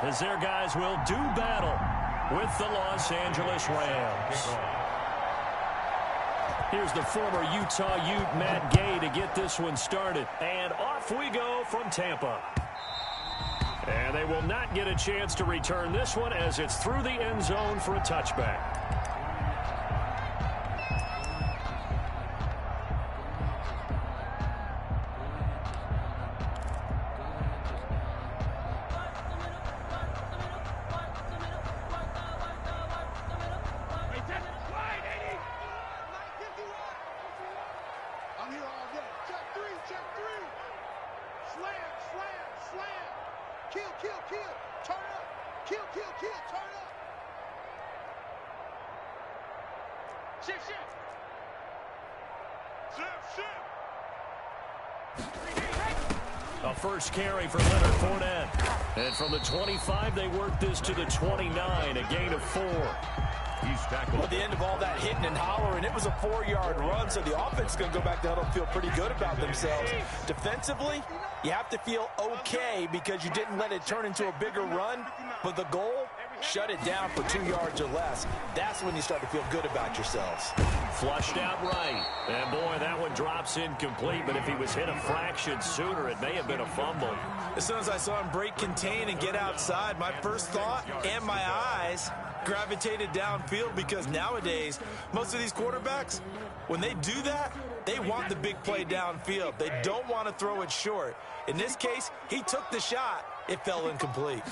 as their guys will do battle with the Los Angeles Rams. Here's the former Utah Ute, Matt Gay, to get this one started. And off we go from Tampa. And they will not get a chance to return this one as it's through the end zone for a touchback. A first carry for Leonard Fournette. And from the 25, they work this to the 29, a gain of 4. He's tackled. At the end of all that hitting and hollering, it was a 4-yard run, so the offense is going to go back to huddle and feel pretty good about themselves. Defensively, you have to feel okay because you didn't let it turn into a bigger run, but the goal, shut it down for 2 yards or less. That's when you start to feel good about yourselves. Flushed out right. And boy, that one drops incomplete, but if he was hit a fraction sooner, it may have been a fumble. As soon as I saw him break contain and get outside, my first thought and my eyes gravitated downfield, because nowadays, most of these quarterbacks, when they do that, they want the big play downfield. They don't want to throw it short. In this case, he took the shot. It fell incomplete.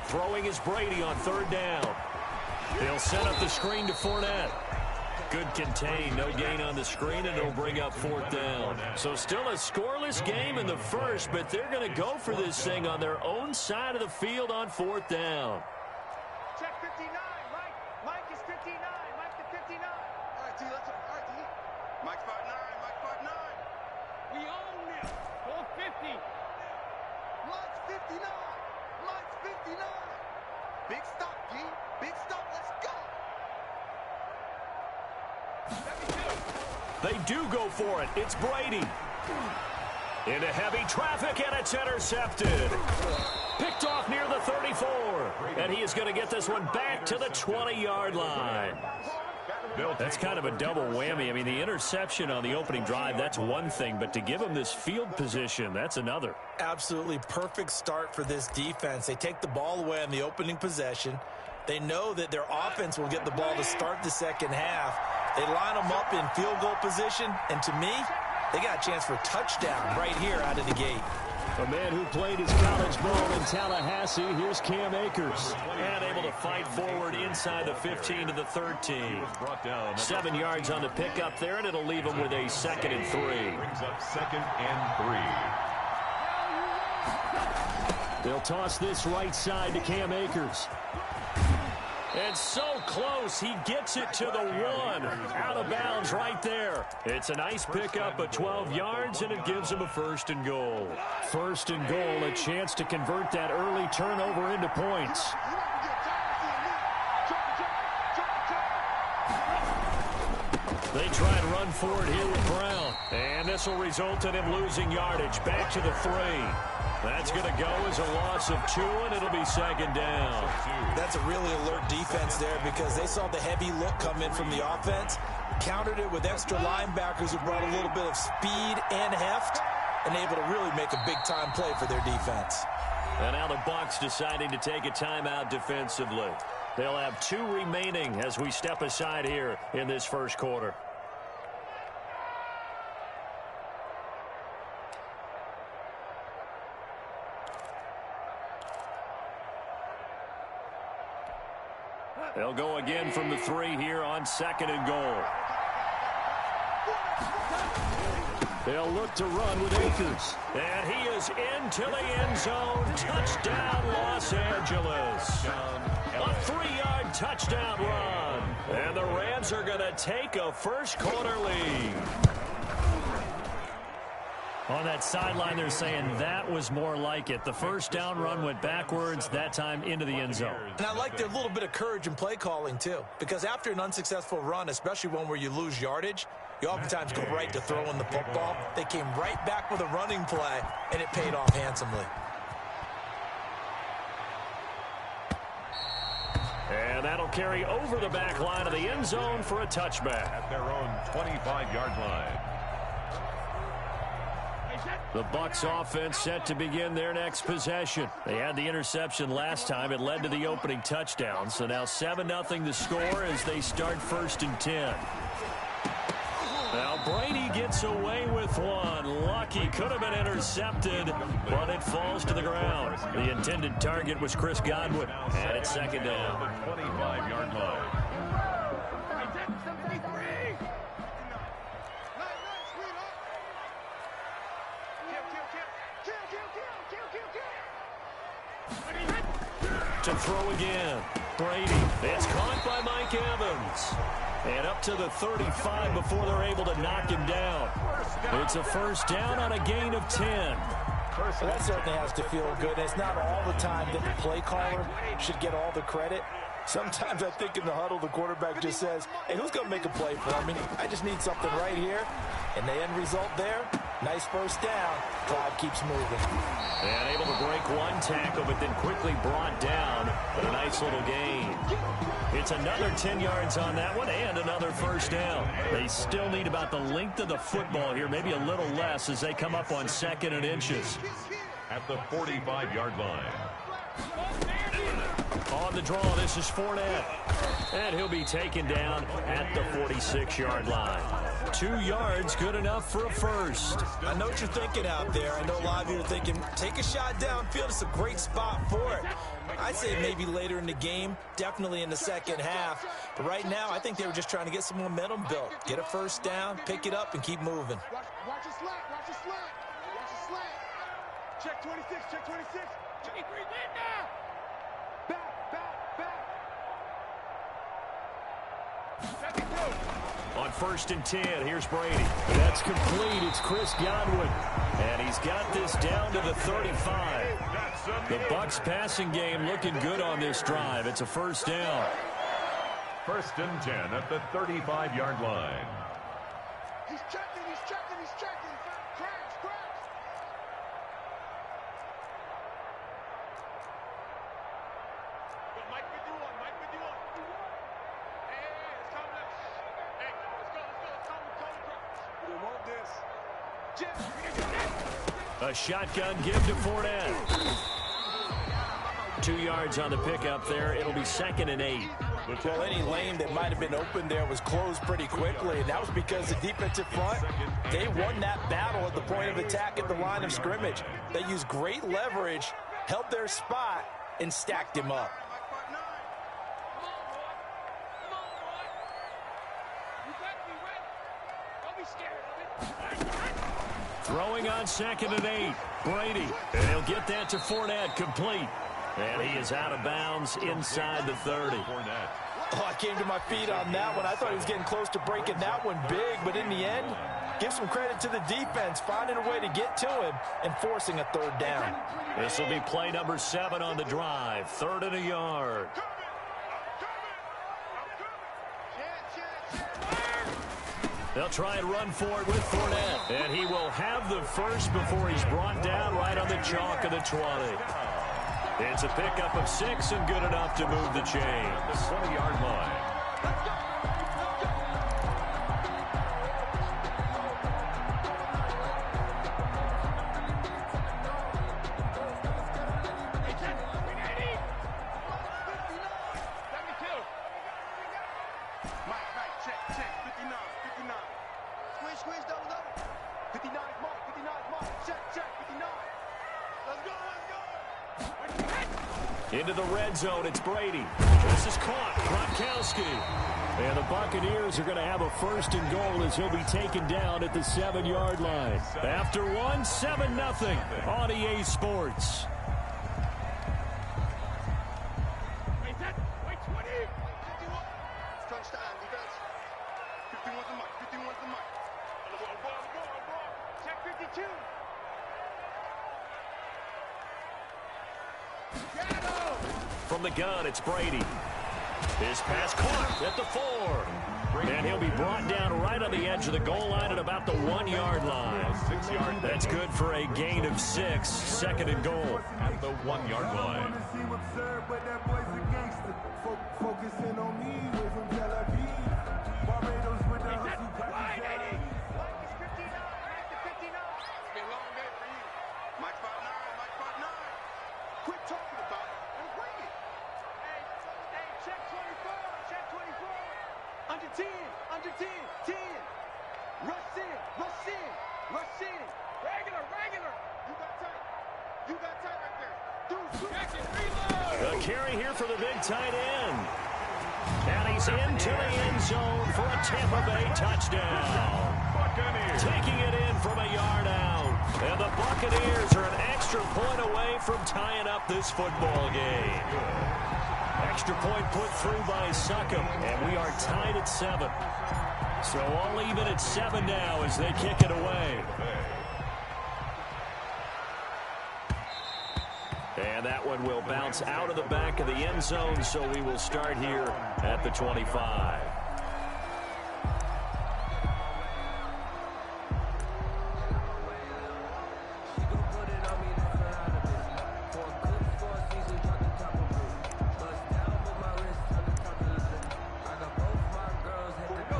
Throwing is Brady on 3rd down. They'll set up the screen to Fournette. Good contain, no gain on the screen, and it'll bring up 4th down. So still a scoreless game in the first, but they're going to go for this thing on their own side of the field on 4th down. Check 59, Mike is 59, Mike to 59. All right, D, let's go. All right, D. Mike's 5'9", We own this. Go 50. Mike's 59. Mike's 59. Big stop, G. Big stop. Let's go. They do go for it. It's Brady. Into heavy traffic, and it's intercepted. Picked off near the 34. And he is going to get this one back to the 20-yard line. That's kind of a double whammy. I mean, the interception on the opening drive, that's one thing. But to give him this field position, that's another. Absolutely perfect start for this defense. They take the ball away on the opening possession. They know that their offense will get the ball to start the second half. They line them up in field goal position. And to me, they got a chance for a touchdown right here out of the gate. A man who played his college ball in Tallahassee, here's Cam Akers. And able to fight forward inside the 15 to the 13. 7 yards on the pickup there, and it'll leave him with a 2nd and 3. Brings up 2nd and 3. They'll toss this right side to Cam Akers. And so close, he gets it to the 1. Out of bounds right there. It's a nice pickup of 12 yards, and it gives him a 1st and goal. 1st and goal, a chance to convert that early turnover into points. They try and run forward here with Brown. And this will result in him losing yardage. Back to the 3. That's going to go as a loss of 2, and it'll be 2nd down. That's a really alert defense there, because they saw the heavy look come in from the offense, countered it with extra linebackers who brought a little bit of speed and heft, and able to really make a big-time play for their defense. And now the Bucs deciding to take a timeout defensively. They'll have 2 remaining as we step aside here in this first quarter. They'll go again from the 3 here on 2nd and goal. They'll look to run with Akers. And he is into the end zone. Touchdown, Los Angeles. A 3-yard touchdown run. And the Rams are going to take a first quarter lead. On that sideline, they're saying that was more like it. The first down run went backwards, that time into the end zone. And I like their little bit of courage in play calling, too. Because after an unsuccessful run, especially one where you lose yardage, you oftentimes go right to throwing the football. They came right back with a running play, and it paid off handsomely. And that'll carry over the back line of the end zone for a touchback. At their own 25-yard line. The Bucs offense set to begin their next possession. They had the interception last time. It led to the opening touchdown. So now 7-0 the score as they start 1st and 10. Now Brady gets away with one. Lucky, could have been intercepted, but it falls to the ground. The intended target was Chris Godwin, and it's 2nd down. 25-yard line. To throw again. Brady. It's caught by Mike Evans. And up to the 35 before they're able to knock him down. It's a 1st down on a gain of 10. Well, that certainly has to feel good. It's not all the time that the play caller should get all the credit. Sometimes I think in the huddle, the quarterback just says, hey, who's going to make a play for me? I just need something right here. And the end result there, nice 1st down. Drive keeps moving. And able to break one tackle, but then quickly brought down. But a nice little gain. It's another 10 yards on that one and another 1st down. They still need about the length of the football here, maybe a little less as they come up on 2nd and inches. At the 45-yard line. On the draw, this is Fournette. And he'll be taken down at the 46-yard line. 2 yards, good enough for a 1st. I know what you're thinking out there. I know a lot of you are thinking, take a shot downfield. It's a great spot for it. I'd say maybe later in the game, definitely in the 2nd half. But right now, I think they were just trying to get some momentum built. Get a 1st down, pick it up, and keep moving. Watch your slant. Watch your slant. Watch your slant. Check 26. Check 26. 23 in now. Back. On 1st and 10, here's Brady. That's complete. It's Chris Godwin. And he's got this down to the 35. The Bucs passing game looking good on this drive. It's a 1st down. 1st and 10 at the 35-yard line. He's checking. Crash. Mike 51. Hey, it's coming. Hey, let's go. We want this. A shotgun give to Fournette. 2 yards on the pickup there. It'll be 2nd and 8. Well, any lane that might have been open there was closed pretty quickly, and that was because the defensive front, they won that battle at the point of attack at the line of scrimmage. They used great leverage, held their spot, and stacked him up. Throwing on 2nd and 8. Brady. And he'll get that to Fournette, complete. And he is out of bounds inside the 30. Oh, I came to my feet on that one. I thought he was getting close to breaking that one big, but in the end, give some credit to the defense, finding a way to get to him and forcing a 3rd down. This will be play number 7 on the drive. 3rd and a yard. They'll try and run for it with Fournette. And he will have the 1st before he's brought down right on the chalk of the 20. It's a pickup of 6 and good enough to move the chains. The 20-yard line. Squeeze, double. 59 is Mike. 59 is Mike. Check. 59. Let's go. Into the red zone, it's Brady. This is caught. Gronkowski. And the Buccaneers are going to have a 1st and goal as he'll be taken down at the 7-yard line. After 7-0 on EA Sports. Wait, 20. 51. Touchdown, defense. 51's the Mike. 51's the Mike. Check 52. From the gun, it's Brady. His pass caught at the 4. And he'll be brought down right on the edge of the goal line at about the 1-yard line. That's good for a gain of 6. 2nd and goal. At the 1-yard line. Focus talking about and bring it. Hey, check 24, check 24. Under 10, under 10, 10. Rush in, rush in, rush in. Regular, regular. You got tight right there. Dude, check it, reload. A carry here for the big tight end. And he's into the end zone for a Tampa Bay touchdown. Buccaneers. Taking it in from a yard out. And the Buccaneers are an extra point away from tying up this football game. Extra point put through by Succop, and we are tied at 7. So all even at 7 now as they kick it away. And that one will bounce out of the back of the end zone, so we will start here at the 25.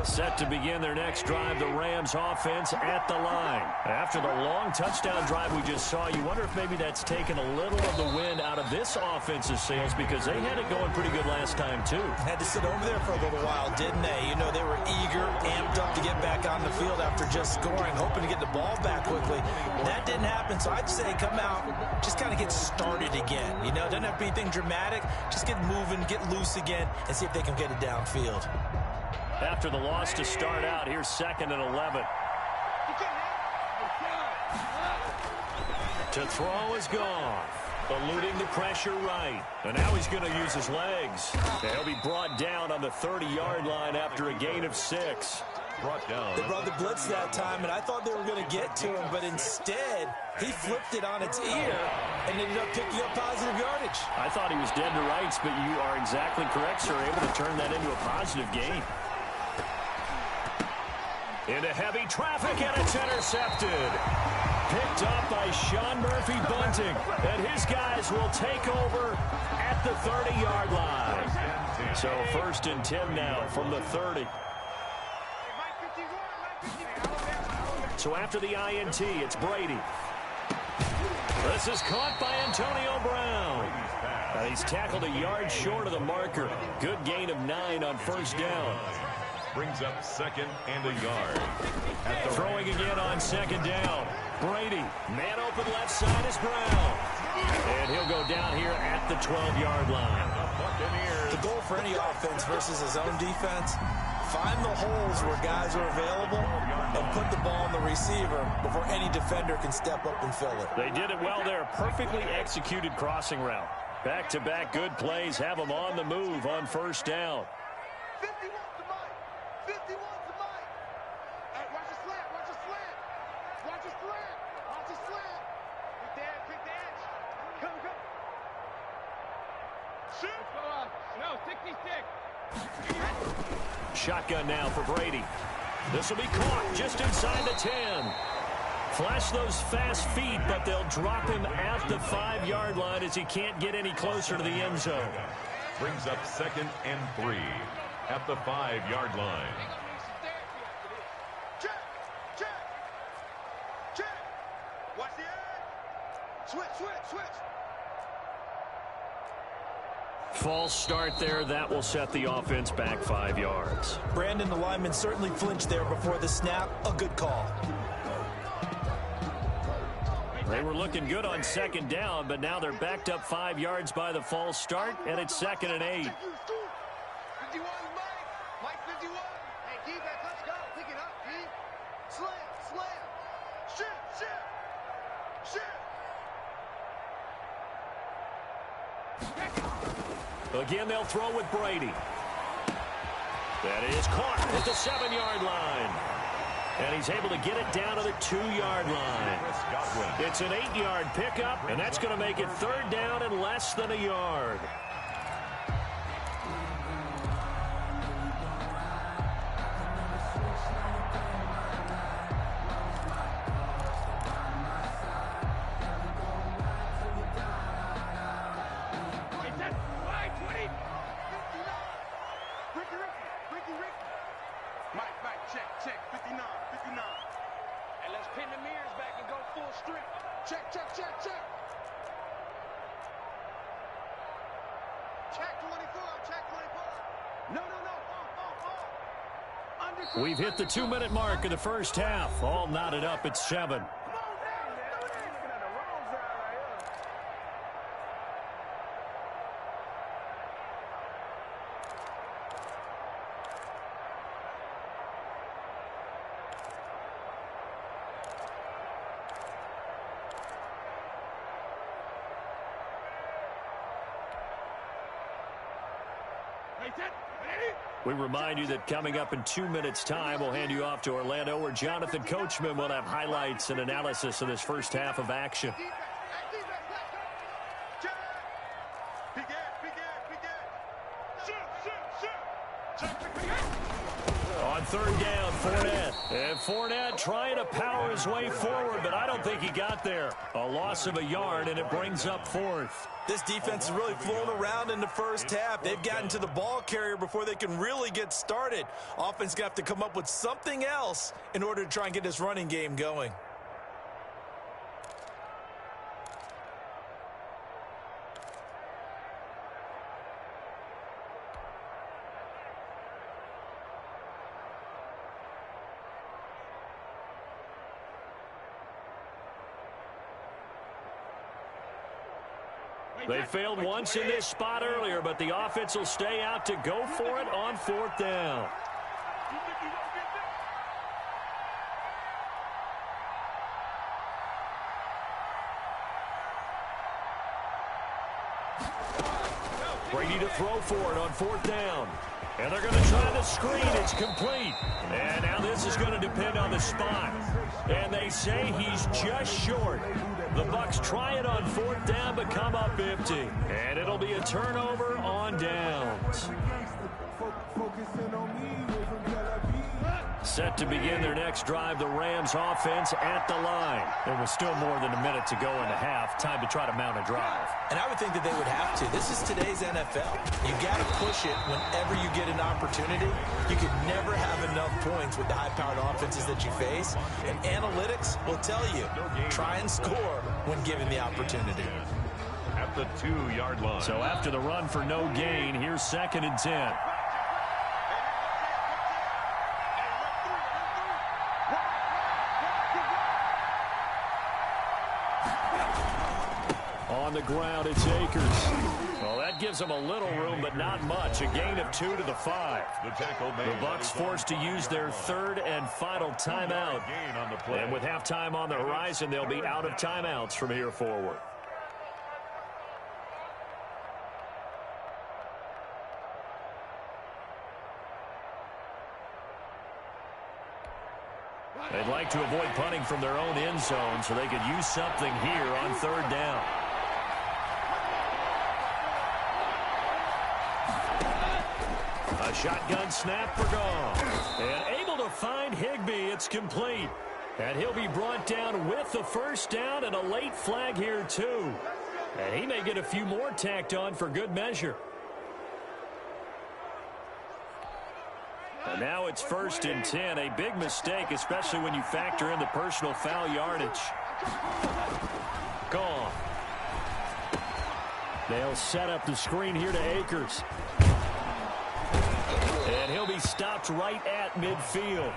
Set to begin their next drive, the Rams offense at the line. After the long touchdown drive we just saw, you wonder if maybe that's taken a little of the wind out of this offense's sails because they had it going pretty good last time too. Had to sit over there for a little while, didn't they? You know, they were eager, amped up to get back on the field after just scoring, hoping to get the ball back quickly. That didn't happen, so I'd say come out, just kind of get started again. You know, doesn't have to be anything dramatic. Just get moving, get loose again, and see if they can get it downfield. After the loss to start out, here's 2nd and 11. To throw is gone. Eluding the pressure right. And now he's going to use his legs. And he'll be brought down on the 30-yard line after a gain of 6. Brought down. They brought the blitz that time, and I thought they were going to get to him, but instead, he flipped it on its ear and ended up picking up positive yardage. I thought he was dead to rights, but you are exactly correct, sir. Able to turn that into a positive gain. Into heavy traffic, and it's intercepted. Picked up by Sean Murphy Bunting. And his guys will take over at the 30-yard line. So 1st and 10 now from the 30. So after the INT, it's Brady. This is caught by Antonio Brown. He's tackled a yard short of the marker. Good gain of 9 on 1st down. Brings up 2nd and a yard. Throwing again on 2nd down. Brady, man open left side is Brown. And he'll go down here at the 12-yard line. The goal for any offense versus his own defense, find the holes where guys are available and put the ball on the receiver before any defender can step up and fill it. They did it well there. Perfectly executed crossing route. Back-to-back good plays have them on the move on 1st down. 51 to Mike. 51 to Mike. Hey, watch the slant. Watch the slant. Watch the slant. Watch the slant. Pick the edge. Come. Shoot. No, 66. Shotgun now for Brady. This will be caught just inside the 10. Flash those fast feet, but they'll drop him at the 5-yard line as he can't get any closer to the end zone. Brings up 2nd and 3 at the 5-yard line. Check. Watch the edge. Switch. False start there. That will set the offense back 5 yards. Brandon, the lineman, certainly flinched there before the snap. A good call. They were looking good on 2nd down, but now they're backed up 5 yards by the false start, and it's 2nd and 8. 51 Mike 51. Hey, D, let's go. Pick it up, D. Slam. Shit. Again, they'll throw with Brady. That is caught at the 7-yard line. And he's able to get it down to the 2-yard line. It's an 8-yard pickup, and that's going to make it 3rd down and less than a yard. Check. 59. And let's pin the mirrors back and go full strength. Check. Check 24. Check 24. No. We've hit the 2-minute mark of the first half. All knotted up at 7. We remind you that coming up in 2 minutes' time, we'll hand you off to Orlando, where Jonathan Coachman will have highlights and analysis of this first half of action. On third down, Fournette. And Fournette trying to power his way forward, but I don't think he got there. A loss of a yard, and it brings up fourth. This defense is really flown around in the first half. They've gotten to the ball carrier before they can really get started. Offense going to have to come up with something else in order to try and get this running game going. They failed once in this spot earlier, but the offense will stay out to go for it on fourth down. Brady to throw for it on fourth down. And they're going to try the screen. It's complete. And now this is going to depend on the spot. And they say he's just short. The Bucs try it on fourth down, but come up empty. And it'll be a turnover on downs. Set to begin their next drive, the Rams offense at the line. There was still more than a minute to go in the half. Time to try to mount a drive. And I would think that they would have to. This is today's NFL. You got to push it whenever you get an opportunity. You can never have enough points with the high-powered offenses that you face. And analytics will tell you, try and score when given the opportunity. At the 2-yard line. So after the run for no gain, here's 2nd and 10. On the ground, it's Akers. Well, that gives them a little room, but not much. A gain of 2 to the 5. The Bucs forced to use their third and final timeout. And with halftime on the horizon, they'll be out of timeouts from here forward. They'd like to avoid punting from their own end zone, so they could use something here on third down. A shotgun snap for Goff. And able to find Higbee. It's complete. And he'll be brought down with the first down and a late flag here, too. And he may get a few more tacked on for good measure. And now it's 1st and 10. A big mistake, especially when you factor in the personal foul yardage. Goff. They'll set up the screen here to Akers. And he'll be stopped right at midfield.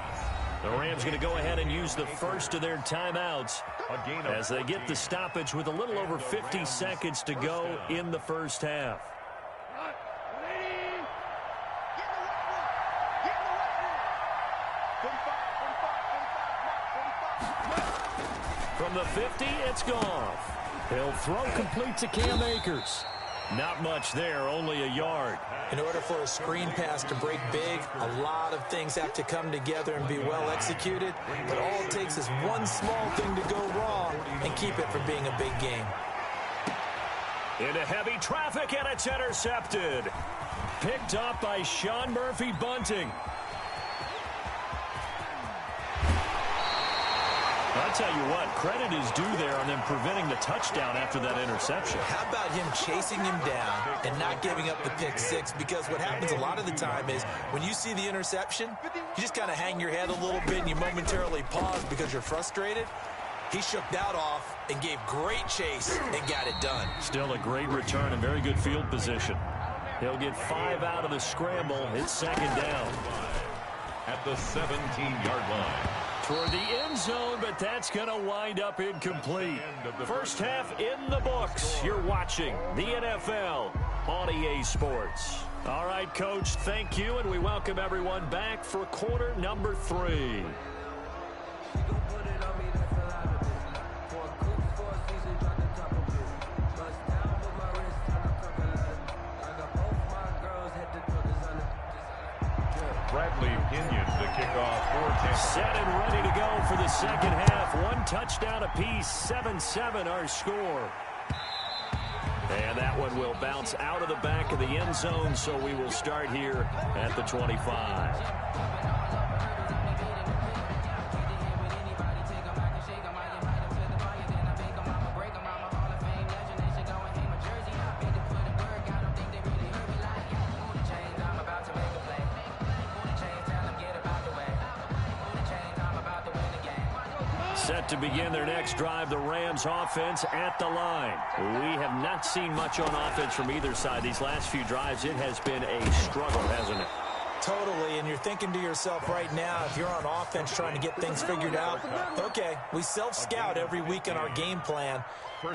The Rams going to go ahead and use the first of their timeouts as they get the stoppage with a little over 50 seconds to go in the first half. From the 50, it's Goff. He'll throw complete to Cam Akers. Not much there, only a yard. In order for a screen pass to break big, a lot of things have to come together and be well executed. But all it takes is one small thing to go wrong and keep it from being a big game. Into heavy traffic, and it's intercepted. Picked up by Sean Murphy-Bunting. I'll tell you what, credit is due there on them preventing the touchdown after that interception. How about him chasing him down and not giving up the pick six? Because what happens a lot of the time is when you see the interception, you just kind of hang your head a little bit and you momentarily pause because you're frustrated. He shook that off and gave great chase and got it done. Still a great return and very good field position. He'll get 5 out of the scramble. It's second down. At the 17-yard line. Toward the end zone, but that's going to wind up incomplete. First half in the books. You're watching the NFL on EA Sports. All right, Coach, thank you, and we welcome everyone back for quarter number 3. To kick off for Tampa. Set and ready to go for the second half. 1 touchdown apiece, 7-7 our score. And that one will bounce out of the back of the end zone, so we will start here at the 25. Set to begin their next drive, the Rams offense at the line. We have not seen much on offense from either side. These last few drives, it has been a struggle, hasn't it? Totally, and you're thinking to yourself right now, if you're on offense trying to get things figured out, okay, we self-scout every week in our game plan.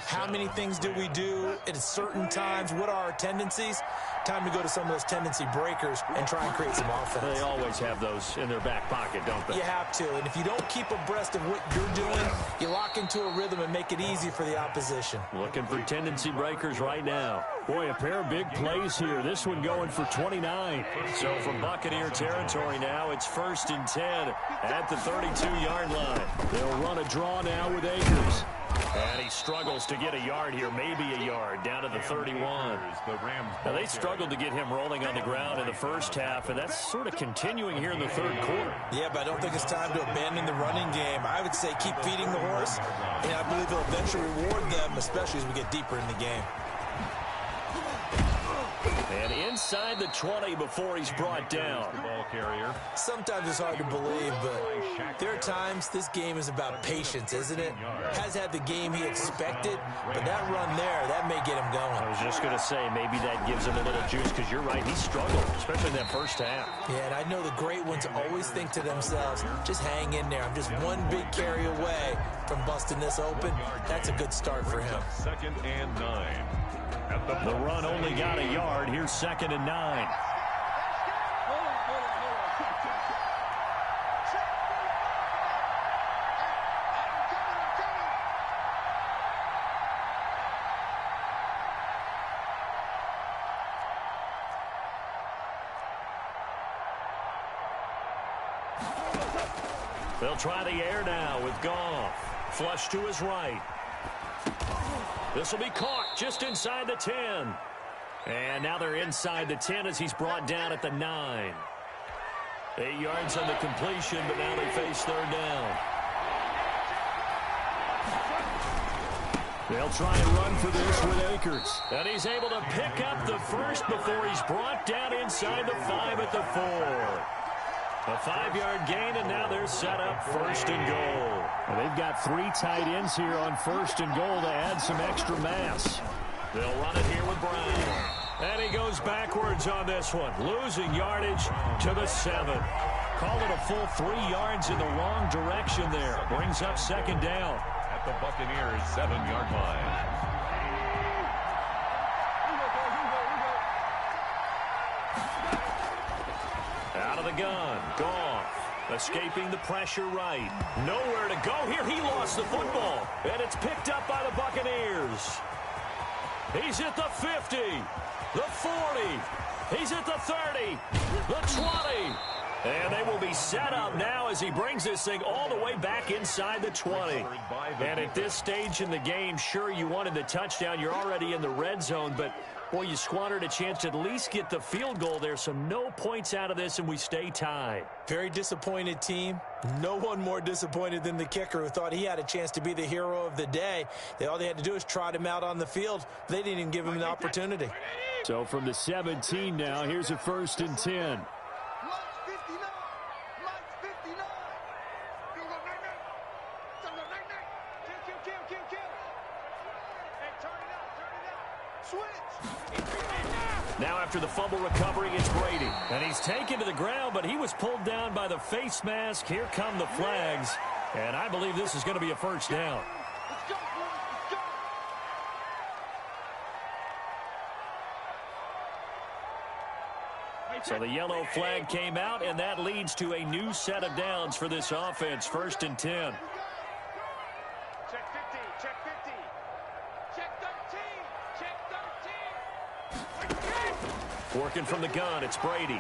How many things do we do at certain times? What are our tendencies? Time to go to some of those tendency breakers and try and create some offense. They always have those in their back pocket, don't they? You have to, and if you don't keep abreast of what you're doing, you lock into a rhythm and make it easy for the opposition. Looking for tendency breakers right now. Boy, a pair of big plays here. This one going for 29. So from Buccaneer territory now, it's 1st and 10 at the 32-yard line. They'll run a draw now with Akers. And he struggles to get a yard here, maybe a yard, down to the 31. Now, they struggled to get him rolling on the ground in the first half, and that's sort of continuing here in the third quarter. Yeah, but I don't think it's time to abandon the running game. I would say keep feeding the horse, and I believe he'll eventually reward them, especially as we get deeper in the game. And inside the 20 before he's brought down. Sometimes it's hard to believe, but there are times this game is about patience, isn't it? Has had the game he expected, but that run there, that may get him going. I was just going to say, maybe that gives him a little juice, because you're right, he struggled, especially in that first half. Yeah, and I know the great ones always think to themselves, just hang in there. I'm just one big carry away from busting this open. That's a good start for him. 2nd and 9. The run only got a yard. Here's 2nd and 9. They'll try the air now with Goff. Flush to his right. This will be caught just inside the 10. And now they're inside the 10 as he's brought down at the 9. 8 yards on the completion, but now they face 3rd down. They'll try and run for this with Akers. And he's able to pick up the first before he's brought down inside the 5 at the 4. A 5-yard gain, and now they're set up 1st and goal. And they've got 3 tight ends here on 1st and goal to add some extra mass. They'll run it here with Brown. And he goes backwards on this one, losing yardage to the 7. Call it a full 3 yards in the wrong direction there. Brings up 2nd down. At the Buccaneers' 7-yard line. Out of the gun, Goff, escaping the pressure right. Nowhere to go here. He lost the football, and it's picked up by the Buccaneers. He's at the 50, the 40. He's at the 30, the 20. And they will be set up now as he brings this thing all the way back inside the 20. And at this stage in the game, sure, you wanted the touchdown. You're already in the red zone, but boy, you squandered a chance to at least get the field goal there, so no points out of this, and we stay tied. Very disappointed team. No one more disappointed than the kicker, who thought he had a chance to be the hero of the day. All they had to do is trot him out on the field. They didn't even give him an opportunity. So from the 17 now, here's a 1st and 10. Now after the fumble recovery, it's Brady. And he's taken to the ground, but he was pulled down by the face mask. Here come the flags. And I believe this is going to be a first down. So the yellow flag came out, and that leads to a new set of downs for this offense. 1st and 10. Check 50, check 50. Check 13, check 13. Working from the gun, it's Brady.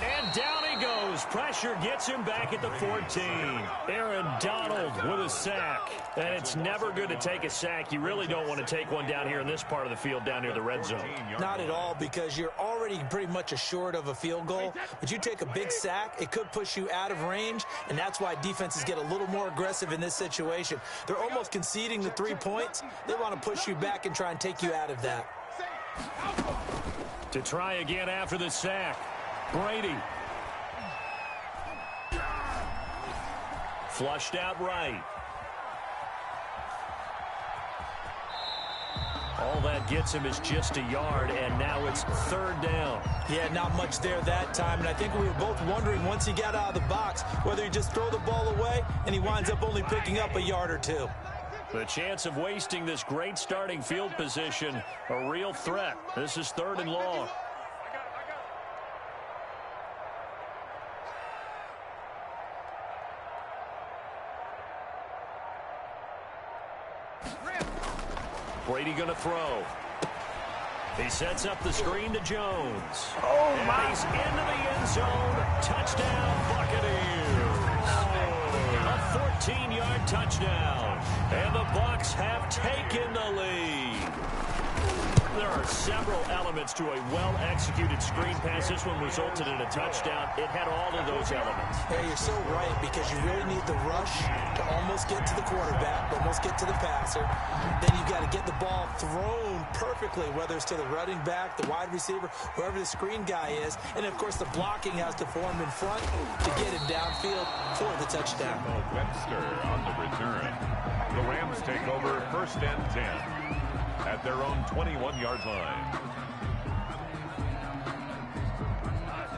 And down he goes. Pressure gets him back at the 14. Aaron Donald with a sack. And it's never good to take a sack. You really don't want to take one down here in this part of the field, down near the red zone. Not at all, because you're already pretty much assured of a field goal. But you take a big sack, it could push you out of range, and that's why defenses get a little more aggressive in this situation. They're almost conceding the 3 points. They want to push you back and try and take you out of that. To try again after the sack, Brady. Flushed out right. All that gets him is just a yard, and now it's 3rd down. Yeah, not much there that time, and I think we were both wondering once he got out of the box whether he just throw the ball away and he winds up only picking up a yard or 2. The chance of wasting this great starting field position, a real threat. This is 3rd and long. Brady going to throw. He sets up the screen to Jones. And he's into the end zone. Touchdown, Buccaneers. A 14-yard touchdown. And the Bucs have taken the lead. There are several elements to a well-executed screen pass. This one resulted in a touchdown. It had all of those elements. Yeah, you're so right, because you really need the rush to almost get to the quarterback, almost get to the passer. Then you've got to get the ball thrown perfectly, whether it's to the running back, the wide receiver, whoever the screen guy is. And, of course, the blocking has to form in front to get him downfield for the touchdown. Webster on the return. The Rams take over 1st and 10 at their own 21-yard line.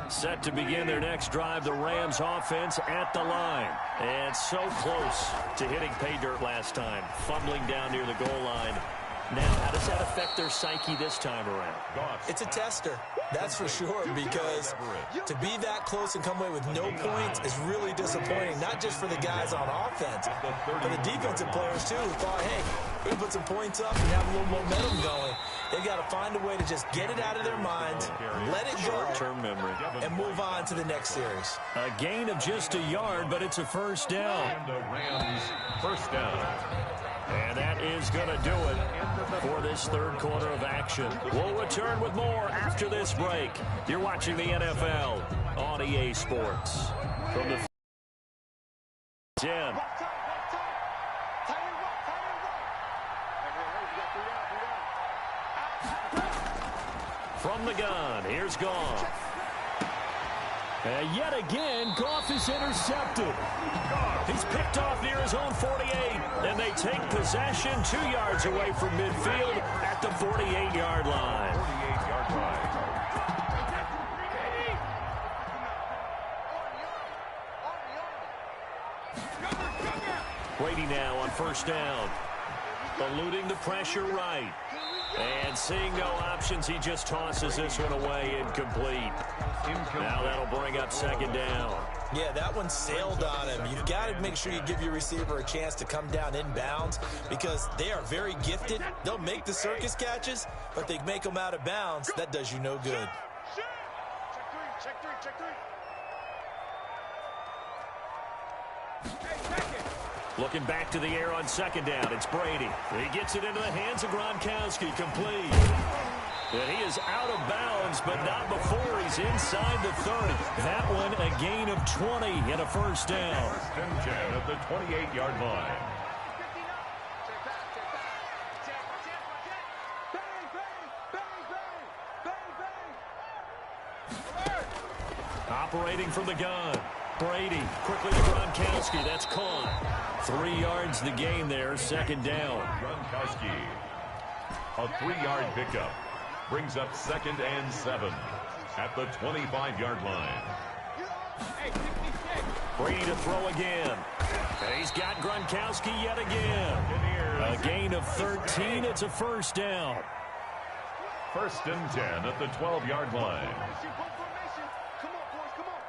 Set to begin their next drive, the Rams offense at the line. And so close to hitting pay dirt last time, fumbling down near the goal line. Now, how does that affect their psyche this time around? It's a tester, that's for sure, because to be that close and come away with no points is really disappointing, not just for the guys on offense, but the defensive players, too, who thought, hey, we can put some points up and have a little momentum going. They've got to find a way to just get it out of their minds, let it go, short-term memory, and move on to the next series. A gain of just a yard, but it's a 1st down. And the Rams 1st down. And that is going to do it for this 3rd quarter of action. We'll return with more after this break. You're watching the NFL on EA Sports. From the 10. From the gun, here's Goff. And yet again, Goff is intercepted. He's picked off near his own 48, and they take possession 2 yards away from midfield at the 48-yard line. 48-yard line. Brady now on 1st down. Eluding the pressure right. And seeing no options, he just tosses this one away incomplete. Now that'll bring up 2nd down. Yeah, that one sailed on him. You've got to make sure you give your receiver a chance to come down inbounds, because they are very gifted. They'll make the circus catches, but they make them out of bounds. That does you no good. Check three. Looking back to the air on 2nd down, it's Brady. He gets it into the hands of Gronkowski, complete. And he is out of bounds, but not before he's inside the 30. That one a gain of 20 and a 1st down. 1st and 10 at the 28-yard line. Operating from the gun. Brady quickly to Gronkowski. That's caught. 3 yards the gain there. 2nd down. Gronkowski. A 3-yard pickup. Brings up 2nd and 7 at the 25-yard line. Brady to throw again. And he's got Gronkowski yet again. A gain of 13. It's a first down. 1st and 10 at the 12-yard line. Come on, boys, come on.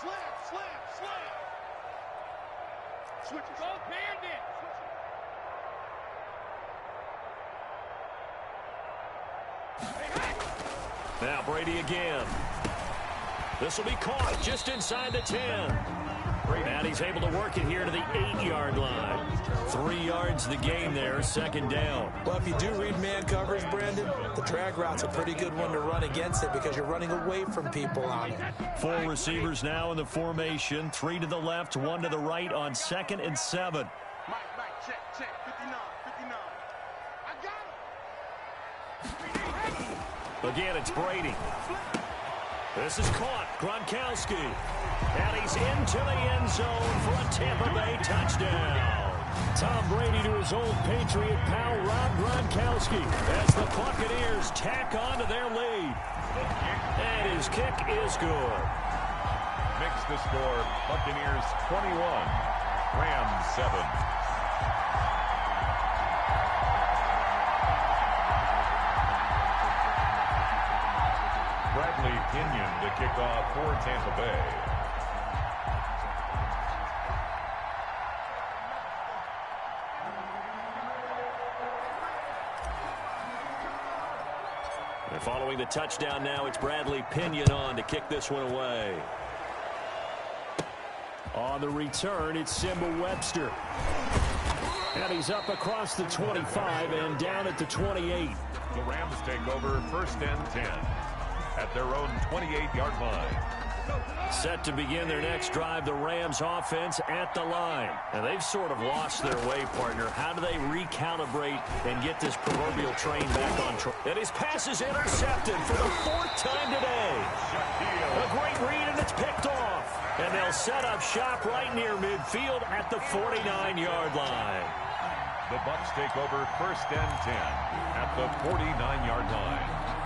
Slam, slam, slam. Switch it. Go, Bandit. Now Brady again. This will be caught just inside the 10. And he's able to work it here to the 8-yard line. 3 yards the game there, 2nd down. Well, if you do read man coverage, Brandon, the drag route's a pretty good one to run against it because you're running away from people on it. 4 receivers now in the formation. 3 to the left, 1 to the right on 2nd and 7. Mike, check, 59, 59. I got him. Again, it's Brady. This is caught. Gronkowski. And he's into the end zone for a Tampa Bay touchdown. Tom Brady to his old Patriot pal, Rob Gronkowski, as the Buccaneers tack on to their lead. And his kick is good. Makes the score Buccaneers 21, Rams 7. Bradley Pinion to kick off for Tampa Bay. And following the touchdown now, it's Bradley Pinion on to kick this one away. On the return, it's Simba Webster. And he's up across the 25 and down at the 28. The Rams take over 1st and 10 at their own 28-yard line. Set to begin their next drive, the Rams offense at the line. And they've sort of lost their way, partner. How do they recalibrate and get this proverbial train back on track? And his pass is intercepted for the 4th time today. A great read, and it's picked off. And they'll set up shop right near midfield at the 49-yard line. The Bucs take over 1st and 10 at the 49-yard line.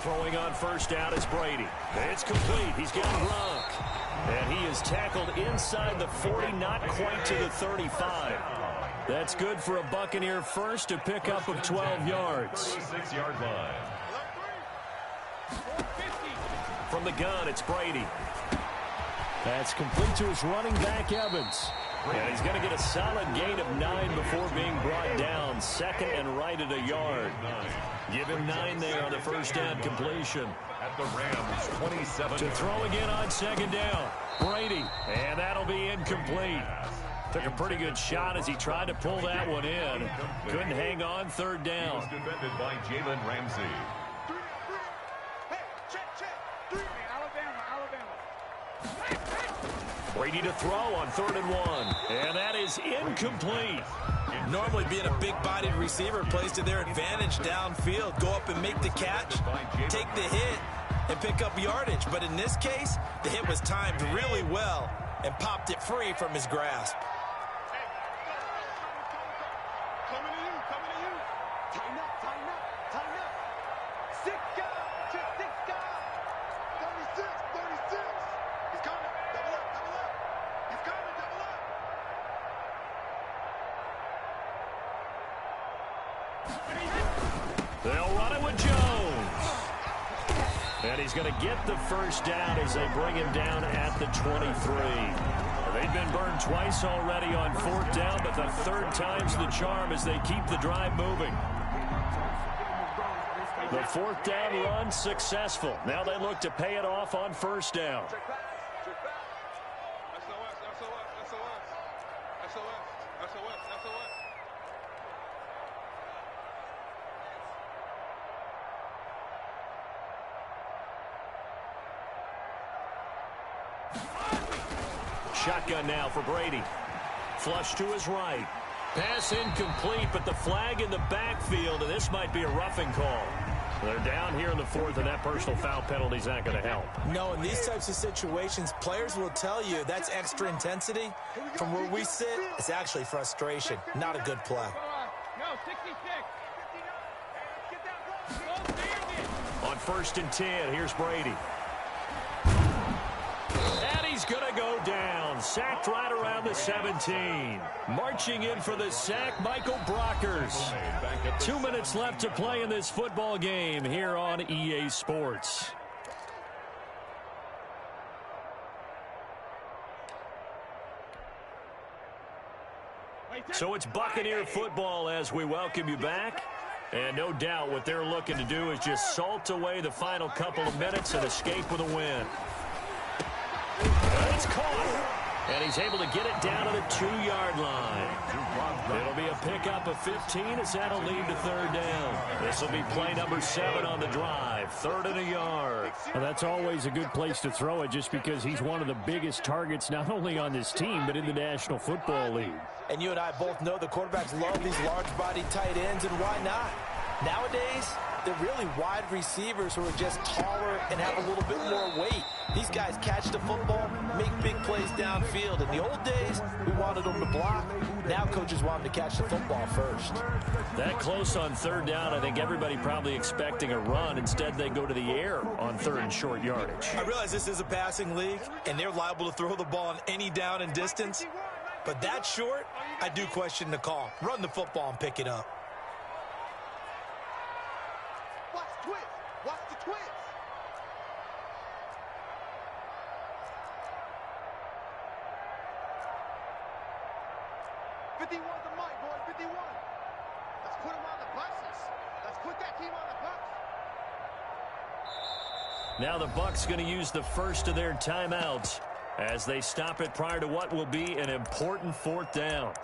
Throwing on 1st down is Brady. It's complete. He's got Gronk. And he is tackled inside the 40, not quite to the 35. That's good for a Buccaneer first, a pickup of 12 yards. 36-yard line. From the gun, it's Brady. That's complete to his running back, Evans. And he's going to get a solid gain of 9 before being brought down. 2nd and right at a yard. Give him 9 there on the 1st down completion. At the Rams, 27. To throw again on 2nd down. Brady. And that'll be incomplete. Took a pretty good shot as he tried to pull that one in. Couldn't hang on 3rd down. He was defended by Jalen Ramsey. Brady to throw on 3rd and 1. And that is incomplete. Normally being a big-bodied receiver plays to their advantage downfield. Go up and make the catch, take the hit, and pick up yardage. But in this case, the hit was timed really well and popped it free from his grasp. Coming to you. Tighten up. 6 guys. 36. He's coming. Double up. He's coming. Double up. They'll run it with Jones. And he's going to get the 1st down as they bring him down at the 23. They've been burned twice already on 4th down, but the 3rd time's the charm as they keep the drive moving. The 4th down run successful. Now they look to pay it off on 1st down. shotgun now for Brady. Flush to his right. Pass incomplete, but the flag in the backfield, and this might be a roughing call. They're down here in the fourth, and that personal foul penalty is not going to help. No, in these types of situations, players will tell you that's extra intensity. From where we sit, it's actually frustration, not a good play. No, 66. On 1st and 10, here's Brady. And he's going to go down. Sacked right around the 17. Marching in for the sack, Michael Brockers. 2 minutes left to play in this football game here on EA Sports. So it's Buccaneer football as we welcome you back. And no doubt what they're looking to do is just salt away the final couple of minutes and escape with a win. It's caught. And he's able to get it down to the 2-yard line. It'll be a pickup of 15 as that'll lead to 3rd down. This will be play number 7 on the drive. 3rd and a yard. Well, that's always a good place to throw it just because he's one of the biggest targets not only on this team but in the National Football League. And you and I both know the quarterbacks love these large-bodied tight ends, and why not? Nowadays, they're really wide receivers who are just taller and have a little bit more weight. These guys catch the football, make big plays downfield. In the old days, we wanted them to block. Now coaches want them to catch the football first. That close on 3rd down, I think everybody probably expecting a run. Instead, they go to the air on 3rd and short yardage. I realize this is a passing league, and they're liable to throw the ball on any down and distance. But that short, I do question the call. Run the football and pick it up. Watch the twist. Watch the twist. 51's the mic, boys. 51. Let's put them on the buses. Let's put that team on the bus. Now the Bucs going to use the first of their timeouts as they stop it prior to what will be an important 4th down.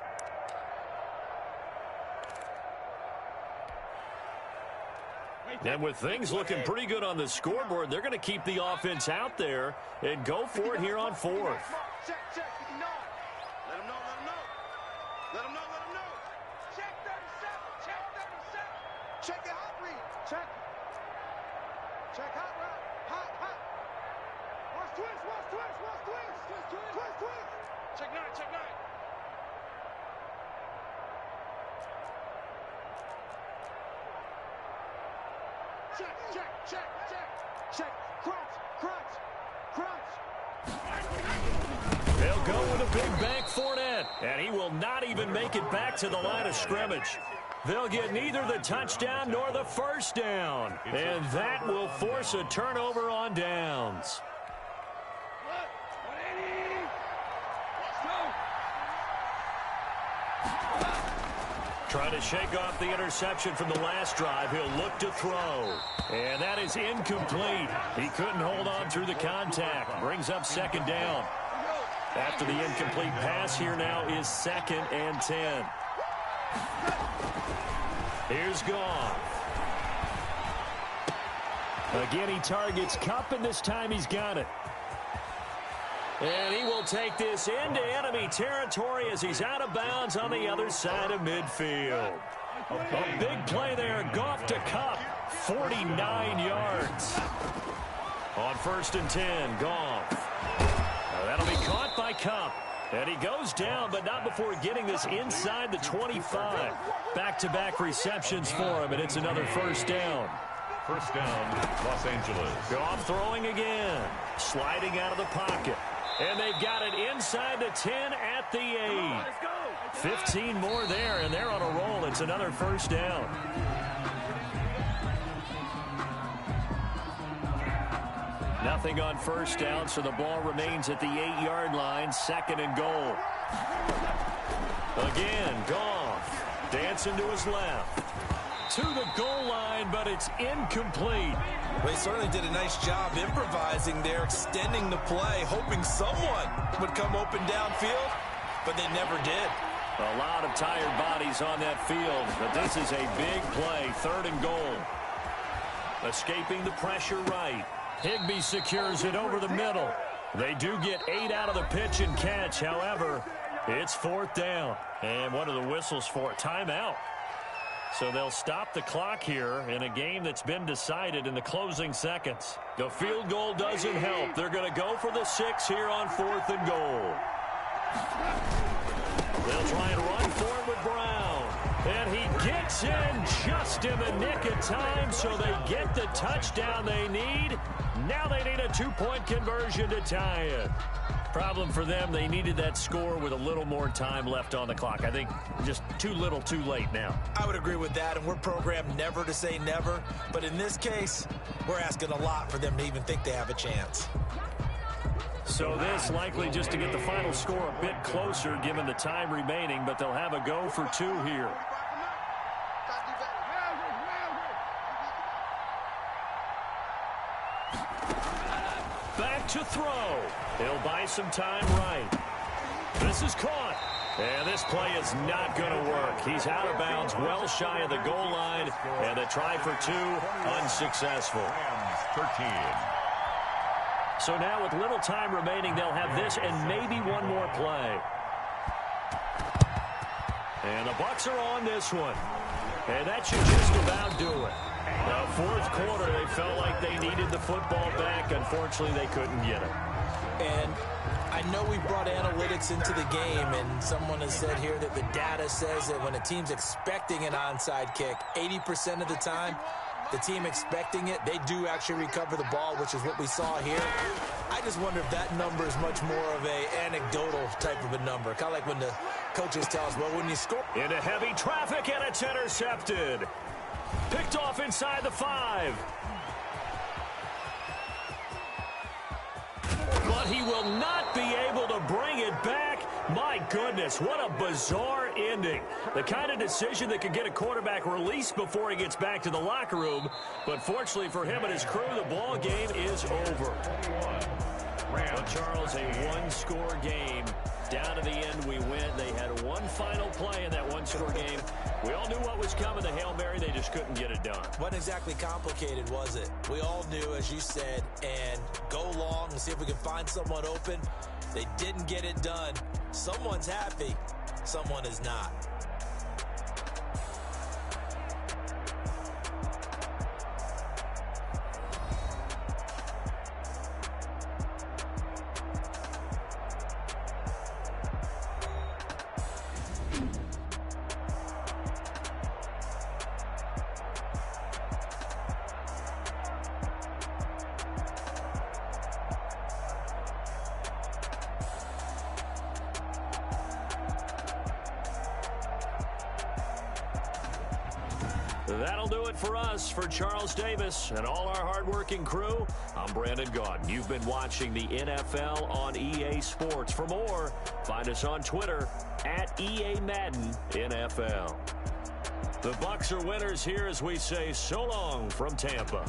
And with things looking pretty good on the scoreboard, they're going to keep the offense out there and go for it here on 4th. Check, 59. Let them know, let them know. Let them know, let them know. Check 37, check 37. Check the hot read. Check. Check hot route. Hot, hot. Watch twist, watch twist, watch twist. Twist, twist. Twist, twist. Check 9, check 9. Check, check, check, check. Check. Crunch, crunch, crunch. They'll go with a big bank Fournette, and he will not even make it back to the line of scrimmage. They'll get neither the touchdown nor the 1st down, and that will force a turnover on downs. Trying to shake off the interception from the last drive. He'll look to throw. And that is incomplete. He couldn't hold on through the contact. Brings up 2nd down. After the incomplete pass, here now is 2nd and 10. Here's Goff. Again, he targets Kupp, and this time he's got it. And he will take this into enemy territory as he's out of bounds on the other side of midfield. A big play there. Goff to Kupp. 49 yards. On 1st and 10, Goff. That'll be caught by Kupp. And he goes down, but not before getting this inside the 25. Back-to-back receptions for him, and it's another 1st down. 1st down, Los Angeles. Goff throwing again. Sliding out of the pocket. And they've got it inside the 10 at the 8. 15 more there, and they're on a roll. It's another 1st down. Nothing on 1st down, so the ball remains at the 8-yard line. 2nd and goal. Again, Goff dancing to his left. To the goal line, but it's incomplete. They certainly did a nice job improvising there, extending the play, hoping someone would come open downfield, but they never did. A lot of tired bodies on that field, but this is a big play. 3rd and goal. Escaping the pressure right. Higbee secures it over the middle. They do get 8 out of the pitch and catch. However, it's 4th down. And what are the whistles for? Timeout. So they'll stop the clock here in a game that's been decided in the closing seconds. The field goal doesn't help. They're going to go for the 6 here on 4th and goal. They'll try and run for it with Brown. And he gets in just in the nick of time, so they get the touchdown they need. Now they need a 2-point conversion to tie it. Problem for them, they needed that score with a little more time left on the clock. I think just too little too late now. I would agree with that, and we're programmed never to say never. But in this case, we're asking a lot for them to even think they have a chance. So this likely just to get the final score a bit closer given the time remaining, but they'll have a go for 2 here. Back to throw. He'll buy some time right. This is caught. And this play is not going to work. He's out of bounds, well shy of the goal line, and the try for 2 unsuccessful. 13. So now with little time remaining, they'll have this and maybe one more play. And the Bucs are on this one. And that should just about do it. The 4th quarter, they felt like they needed the football back. Unfortunately, they couldn't get it. And I know we brought analytics into the game, and someone has said here that the data says that when a team's expecting an onside kick, 80% of the time, the team expecting it, they do actually recover the ball, which is what we saw here. I just wonder if that number is much more of a anecdotal type of a number. Kind of like when the coaches tell us, well, when you score. Into heavy traffic, and it's intercepted. Picked off inside the 5. But he will not be able to bring it back. My goodness, what a bizarre ending. The kind of decision that could get a quarterback released before he gets back to the locker room. But fortunately for him and his crew, the ball game is over. Well, Charles, a one-score game. Down to the end we went. They had one final play in that one-score game. We all knew what was coming, the Hail Mary. They just couldn't get it done. Wasn't exactly complicated, was it? We all knew, as you said, and go long and see if we can find someone open. They didn't get it done. Someone's happy. Someone is not. That'll do it for us. For Charles Davis and all our hardworking crew, I'm Brandon Gaudin. You've been watching the NFL on EA Sports. For more, find us on Twitter at EA Madden NFL. The Bucs are winners here as we say so long from Tampa.